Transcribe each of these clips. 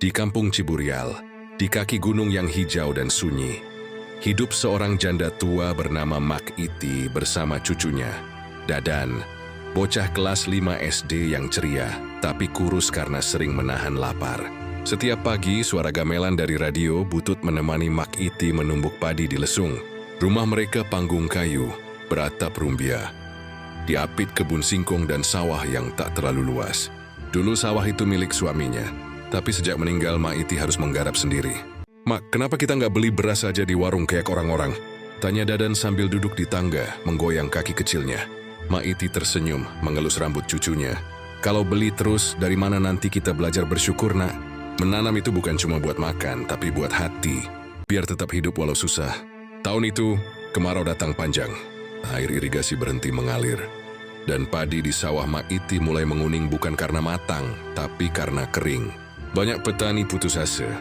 Di kampung Ciburial, di kaki gunung yang hijau dan sunyi, hidup seorang janda tua bernama Mak Iti bersama cucunya, Dadan, bocah kelas 5 SD yang ceria, tapi kurus karena sering menahan lapar. Setiap pagi, suara gamelan dari radio butut menemani Mak Iti menumbuk padi di lesung. Rumah mereka panggung kayu, beratap rumbia. Diapit kebun singkong dan sawah yang tak terlalu luas. Dulu sawah itu milik suaminya, tapi sejak meninggal Mak Iti harus menggarap sendiri. "Mak, kenapa kita nggak beli beras saja di warung kayak orang-orang?" tanya Dadan sambil duduk di tangga, menggoyang kaki kecilnya. Mak Iti tersenyum, mengelus rambut cucunya. "Kalau beli terus, dari mana nanti kita belajar bersyukur, nak? Menanam itu bukan cuma buat makan, tapi buat hati, biar tetap hidup walau susah." Tahun itu, kemarau datang panjang. Air irigasi berhenti mengalir. Dan padi di sawah Mak Iti mulai menguning bukan karena matang, tapi karena kering. Banyak petani putus asa.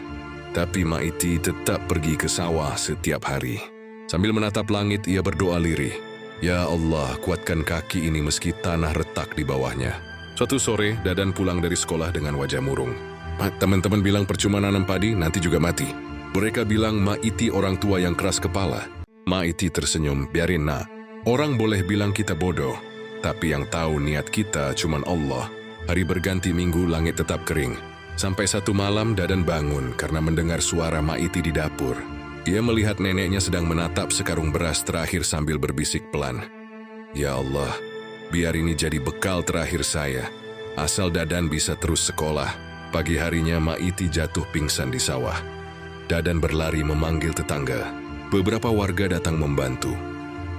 Tapi Mak Iti tetap pergi ke sawah setiap hari. Sambil menatap langit, ia berdoa lirih. "Ya Allah, kuatkan kaki ini meski tanah retak di bawahnya." Suatu sore, Dadan pulang dari sekolah dengan wajah murung. "Mak, teman-teman bilang percuma nanam padi, nanti juga mati." Mereka bilang Mak Iti orang tua yang keras kepala. Mak Iti tersenyum, "Biarin, nak. Orang boleh bilang kita bodoh, tapi yang tahu niat kita cuman Allah." Hari berganti minggu, langit tetap kering. Sampai satu malam, Dadan bangun karena mendengar suara Mak Iti di dapur. Ia melihat neneknya sedang menatap sekarung beras terakhir sambil berbisik pelan. "Ya Allah, biar ini jadi bekal terakhir saya. Asal Dadan bisa terus sekolah." Pagi harinya, Mak Iti jatuh pingsan di sawah. Dadan berlari memanggil tetangga. Beberapa warga datang membantu.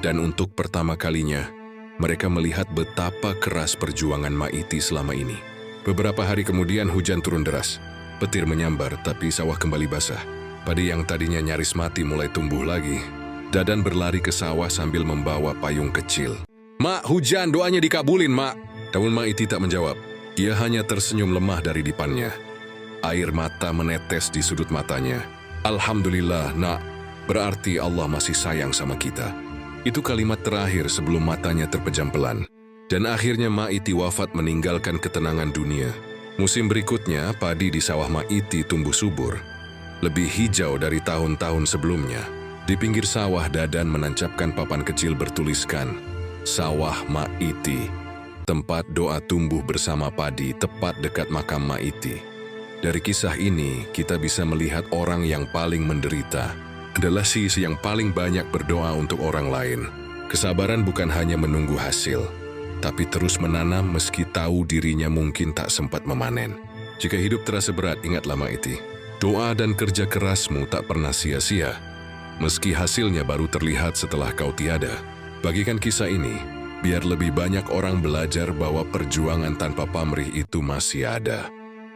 Dan untuk pertama kalinya, mereka melihat betapa keras perjuangan Mak Iti selama ini. Beberapa hari kemudian hujan turun deras. Petir menyambar, tapi sawah kembali basah. Padi yang tadinya nyaris mati mulai tumbuh lagi. Dadan berlari ke sawah sambil membawa payung kecil. "Mak, hujan, doanya dikabulin, Mak." Namun Mak Iti tak menjawab. Ia hanya tersenyum lemah dari dipannya. Air mata menetes di sudut matanya. "Alhamdulillah, nak. Berarti Allah masih sayang sama kita." Itu kalimat terakhir sebelum matanya terpejam pelan. Dan akhirnya Mak Iti wafat meninggalkan ketenangan dunia. Musim berikutnya, padi di sawah Mak Iti tumbuh subur. Lebih hijau dari tahun-tahun sebelumnya. Di pinggir sawah, Dadan menancapkan papan kecil bertuliskan, "Sawah Mak Iti." Tempat doa tumbuh bersama padi tepat dekat makam Mak Iti. Dari kisah ini, kita bisa melihat orang yang paling menderita adalah yang paling banyak berdoa untuk orang lain. Kesabaran bukan hanya menunggu hasil, tapi terus menanam meski tahu dirinya mungkin tak sempat memanen. Jika hidup terasa berat, ingatlah Mak Iti. Doa dan kerja kerasmu tak pernah sia-sia, meski hasilnya baru terlihat setelah kau tiada. Bagikan kisah ini, biar lebih banyak orang belajar bahwa perjuangan tanpa pamrih itu masih ada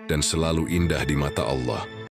dan selalu indah di mata Allah.